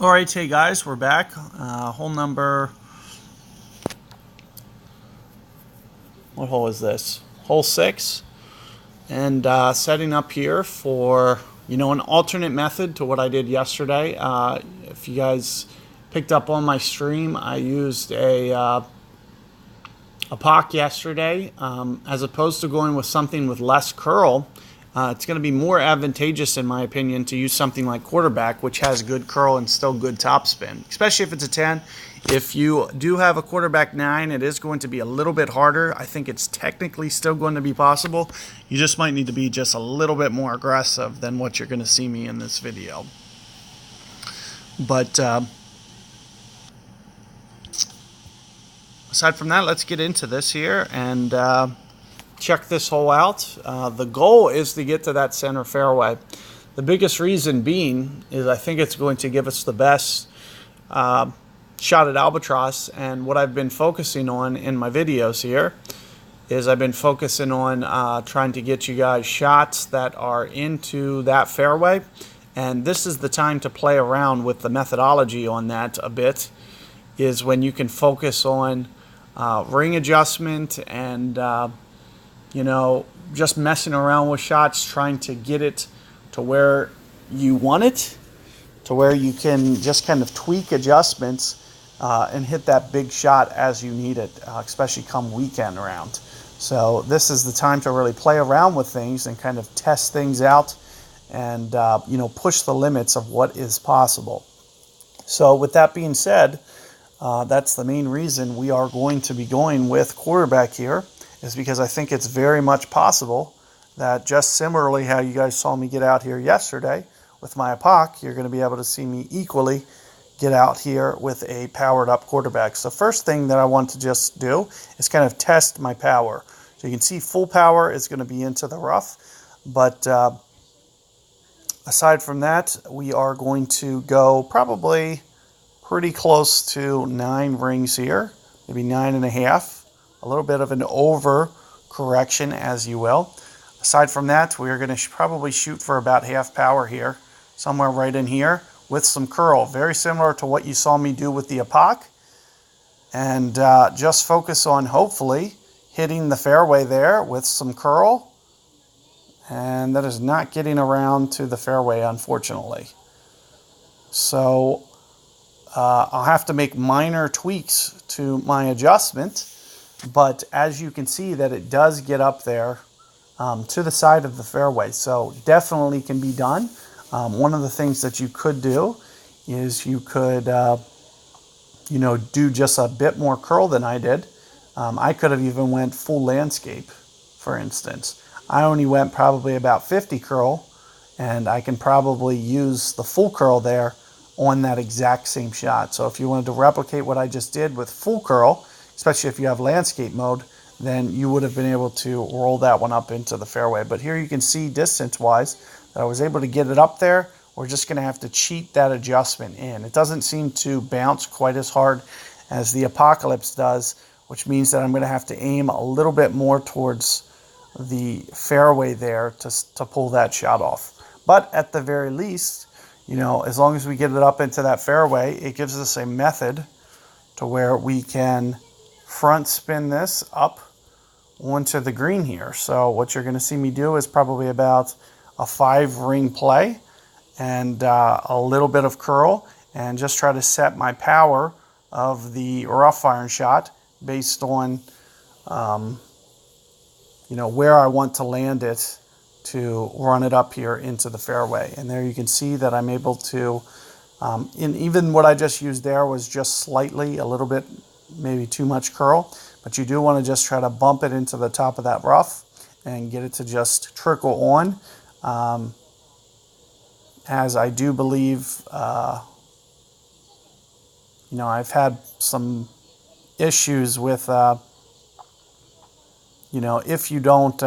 All right, hey guys, we're back. Hole number, what hole is this? Hole 6. And setting up here for, an alternate method to what I did yesterday. If you guys picked up on my stream, I used a POC yesterday. As opposed to going with something with less curl, it's going to be more advantageous, in my opinion, to use something like quarterback, which has good curl and still good topspin, especially if it's a 10. If you do have a quarterback 9, it is going to be a little bit harder. I think it's technically still going to be possible. You just might need to be just a little bit more aggressive than what you're going to see me in this video. But aside from that, let's get into this here and check this hole out. The goal is to get to that center fairway. The biggest reason being is I think it's going to give us the best shot at albatross, and what I've been focusing on in my videos here is I've been focusing on trying to get you guys shots that are into that fairway, and this is the time to play around with the methodology on that a bit, is when you can focus on ring adjustment and just messing around with shots, trying to get it to where you want it, to where you can just kind of tweak adjustments and hit that big shot as you need it, especially come weekend round. So this is the time to really play around with things and kind of test things out and push the limits of what is possible. So with that being said, that's the main reason we are going to be going with quarterback here, is because I think it's very much possible that just similarly how you guys saw me get out here yesterday with my POC, you're going to be able to see me equally get out here with a powered up quarterback. So first thing that I want to just do is kind of test my power. So you can see full power is going to be into the rough, but aside from that, we are going to go probably pretty close to 9 rings here, maybe 9.5, a little bit of an over correction, as you will. Aside from that, we are going to probably shoot for about half power here, somewhere right in here, with some curl, very similar to what you saw me do with the POC. And just focus on hopefully hitting the fairway there with some curl. And that is not getting around to the fairway, unfortunately. So I'll have to make minor tweaks to my adjustment. But as you can see, that it does get up there to the side of the fairway. So definitely can be done. One of the things that you could do is you could, do just a bit more curl than I did. I could have even went full landscape, for instance. I only went probably about 50 curl, and I can probably use the full curl there on that exact same shot. So if you wanted to replicate what I just did with full curl, especially if you have landscape mode, then you would have been able to roll that one up into the fairway. But here you can see distance-wise that I was able to get it up there. We're just going to have to cheat that adjustment in. It doesn't seem to bounce quite as hard as the Apocalypse does, which means that I'm going to have to aim a little bit more towards the fairway there to pull that shot off. But at the very least, as long as we get it up into that fairway, it gives us a method to where we can front spin this up onto the green here. So what you're going to see me do is probably about a 5-ring play and a little bit of curl, and just try to set my power of the rough iron shot based on where I want to land it to run it up here into the fairway. And there you can see that I'm able to, and even what I just used there was just slightly, a little bit, maybe too much curl, but you do want to just try to bump it into the top of that rough and get it to just trickle on. As I do believe, I've had some issues with, if you don't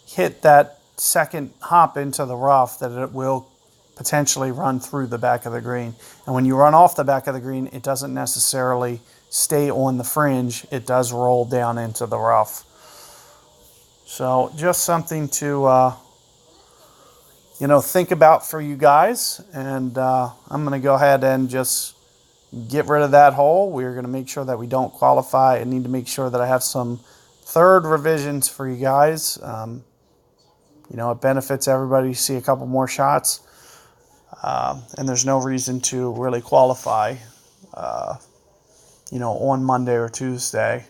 hit that second hop into the rough, that it will potentially run through the back of the green. And when you run off the back of the green, it doesn't necessarily stay on the fringe. It does roll down into the rough. So just something to think about for you guys. And I'm going to go ahead and just get rid of that hole. We're going to make sure that we don't qualify. I need to make sure that I have some third revisions for you guys. It benefits everybody to see a couple more shots. And there's no reason to really qualify, on Monday or Tuesday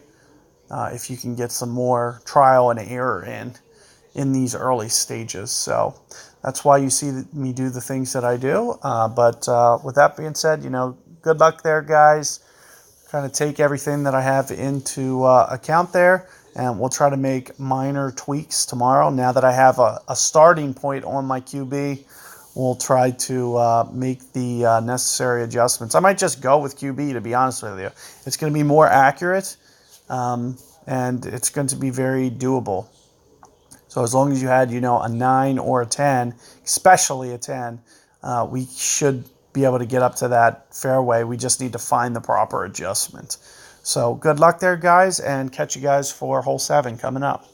if you can get some more trial and error in these early stages. So that's why you see me do the things that I do. But with that being said, good luck there, guys. Kind of take everything that I have into account there, and we'll try to make minor tweaks tomorrow. Now that I have a starting point on my QB, we'll try to make the necessary adjustments. I might just go with QB, to be honest with you. It's going to be more accurate, and it's going to be very doable. So as long as you had, a 9 or a 10, especially a 10, we should be able to get up to that fairway. We just need to find the proper adjustment. So good luck there, guys, and catch you guys for hole 7 coming up.